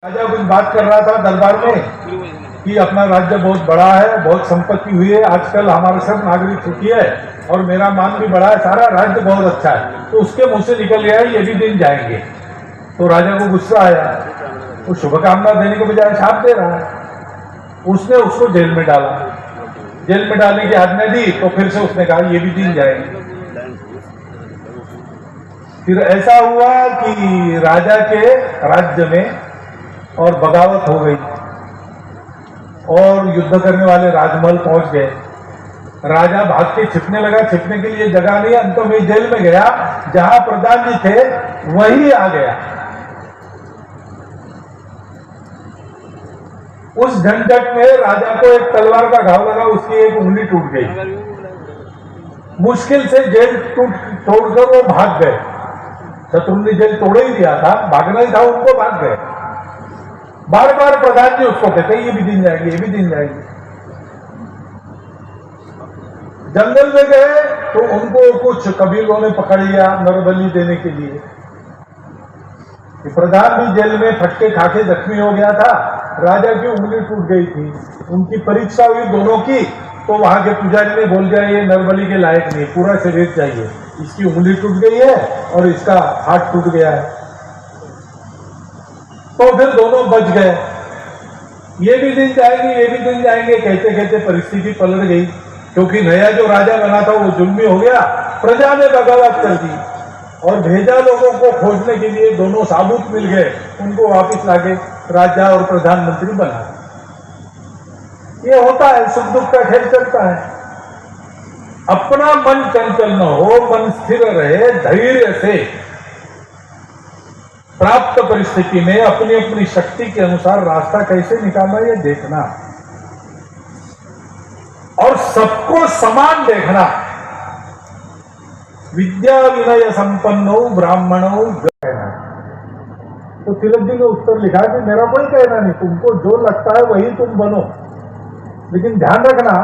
राजा कुछ बात कर रहा था दरबार में कि अपना राज्य बहुत बड़ा है, बहुत संपत्ति हुई है, आजकल हमारे सब नागरिक सुखी है और मेरा मान भी बड़ा है, सारा राज्य बहुत अच्छा है। तो उसके मुंह से निकल गया ये भी दिन जाएंगे। तो राजा को गुस्सा आया, वो शुभकामना देने के बजाय शाप दे रहा है। उसने उसको जेल में डाला। जेल में डालने की आज्ञा दी तो फिर से उसने कहा ये भी दिन जाएंगे। फिर ऐसा हुआ कि राजा के राज्य में और बगावत हो गई और युद्ध करने वाले राजमहल पहुंच गए। राजा भाग के छिपने लगा, छिपने के लिए जगह नहीं, अंत में जेल में गया। जहां प्रधान जी थे वही आ गया। उस झंझट में राजा को एक तलवार का घाव लगा, उसकी एक उंगली टूट गई। मुश्किल से जेल तोड़कर वो भाग गए। शत्रु ने जेल तोड़ ही दिया था, भागना ही था उनको, भाग गए। बार बार प्रधान जी उसको कहते ये भी दिन जाएगी, ये भी दिन जाएगी। जंगल में गए तो उनको कुछ कबीलों ने पकड़ लिया नरबली देने के लिए। प्रधान भी जेल में फटके खाके जख्मी हो गया था, राजा की उंगली टूट गई थी। उनकी परीक्षा हुई दोनों की, तो वहां के पुजारी ने बोल दिया ये नरबली के लायक नहीं, पूरा शरीर चाहिए। इसकी उंगली टूट गई है और इसका हाथ टूट गया है। तो फिर दोनों बच गए। ये भी दिन जाएंगे, ये भी दिन जाएंगे कहते कहते परिस्थिति पलट गई, क्योंकि नया जो राजा बना था वो जुल्मी हो गया। प्रजा ने बगावत कर दी और भेजा लोगों को खोजने के लिए। दोनों साबुत मिल गए, उनको वापिस लाके राजा और प्रधानमंत्री बना। ये होता है, सुख दुख का खेल चलता है। अपना मन चंचल न हो, मन स्थिर रहे, धैर्य से प्राप्त परिस्थिति में अपनी अपनी शक्ति के अनुसार रास्ता कैसे निकालना ये देखना और सबको समान देखना। विद्या विनय संपन्नो ब्राह्मणों कहना। तो तिलक जी ने उत्तर लिखा कि मेरा कोई कहना नहीं, तुमको जो लगता है वही तुम बनो, लेकिन ध्यान रखना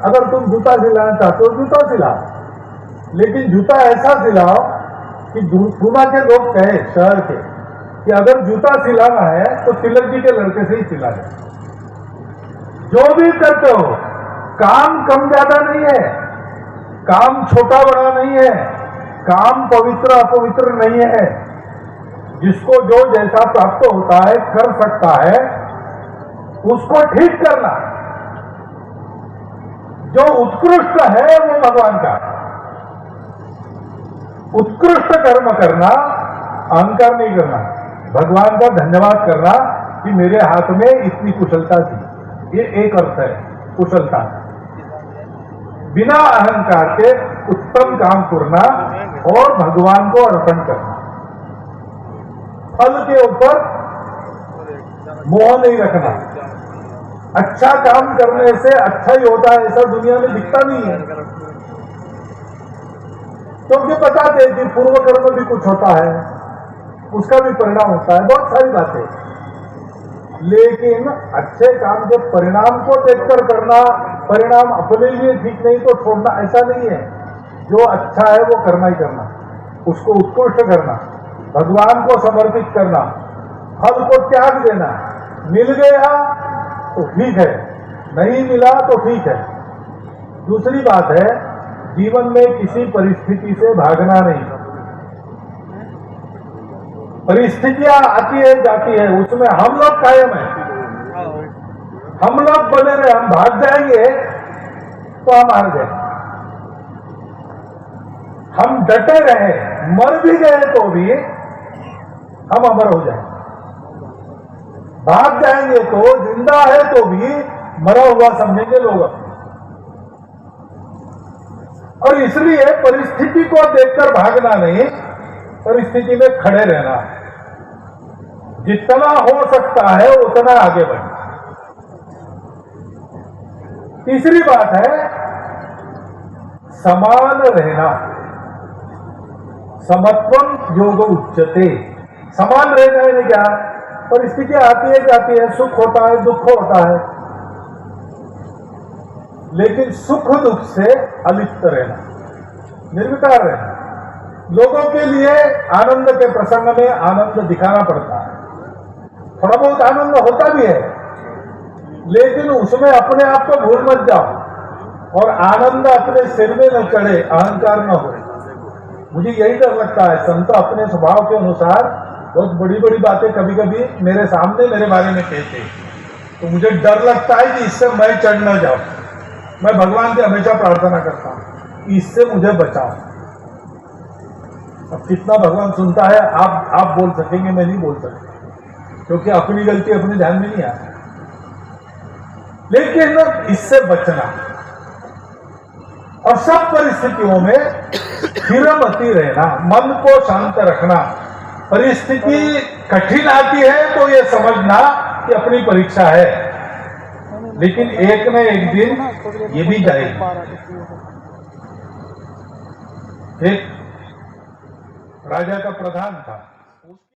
अगर तुम जूता सिलाना चाहते हो जूता सिलाओ, लेकिन जूता ऐसा सिलाओ कि पूना के लोग कहे शहर के कि अगर जूता सिलाना है तो तिलक जी के लड़के से ही सिला दे। जो भी करते हो काम कम ज्यादा नहीं है, काम छोटा बड़ा नहीं है, काम पवित्र अपवित्र नहीं है। जिसको जो जैसा प्राप्त होता है कर सकता है, उसको ठीक करना। जो उत्कृष्ट है वो भगवान का। उत्कृष्ट कर्म करना, अहंकार नहीं करना, भगवान का धन्यवाद करना कि मेरे हाथ में इतनी कुशलता थी। ये एक अर्थ है कुशलता। बिना अहंकार के उत्तम काम करना और भगवान को अर्पण करना। फल के ऊपर मोह नहीं रखना। अच्छा काम करने से अच्छा ही होता है ऐसा दुनिया में दिखता नहीं है, क्योंकि पता थे कि पूर्व कर्म भी कुछ होता है, उसका भी परिणाम होता है, बहुत सारी बातें। लेकिन अच्छे काम के परिणाम को देखकर करना, परिणाम अपने लिए ठीक नहीं तो छोड़ना, ऐसा नहीं है। जो अच्छा है वो करना ही करना, उसको उत्कृष्ट करना, भगवान को समर्पित करना, फल को त्याग देना। मिल गया तो ठीक है, नहीं मिला तो ठीक है। दूसरी बात है, जीवन में किसी परिस्थिति से भागना नहीं। परिस्थितियां आती है जाती है, उसमें हम लोग कायम है, हम लोग बने रहे। हम भाग जाएंगे तो हम हार गए। हम डटे रहे, मर भी गए तो भी हम अमर हो जाएंगे। भाग जाएंगे तो जिंदा है तो भी मरा हुआ समझेंगे लोग। और इसलिए परिस्थिति को देखकर भागना नहीं, परिस्थिति में खड़े रहना। जितना हो सकता है उतना आगे बढ़ना। तीसरी बात है समान रहना। समत्वम योग उच्यते। समान रहना है क्या? परिस्थितियां आती है जाती है, सुख होता है दुख होता है, लेकिन सुख दुख से अलिप्त रहना, निर्विकार रहना। लोगों के लिए आनंद के प्रसंग में आनंद दिखाना पड़ता है, थोड़ा बहुत आनंद होता भी है, लेकिन उसमें अपने आप को भूल मत जाओ और आनंद अपने सिर में न चढ़े, अहंकार न हो। मुझे यही डर लगता है। संत अपने स्वभाव के अनुसार बहुत बड़ी बड़ी बातें कभी कभी मेरे सामने मेरे बारे में कहते हैं, तो मुझे डर लगता है कि इससे मैं चढ़ न जाऊं। मैं भगवान से हमेशा प्रार्थना करता हूं कि इससे मुझे बचाओ। अब कितना भगवान सुनता है आप बोल सकेंगे, मैं नहीं बोल सकता, क्योंकि अपनी गलती अपने ध्यान में नहीं आती। लेकिन इससे बचना और सब परिस्थितियों में स्थिरमति रहना, मन को शांत रखना। परिस्थिति कठिन आती है तो ये समझना कि अपनी परीक्षा है, लेकिन एक न एक दिन ये भी जाएगी। एक राजा का प्रधान था,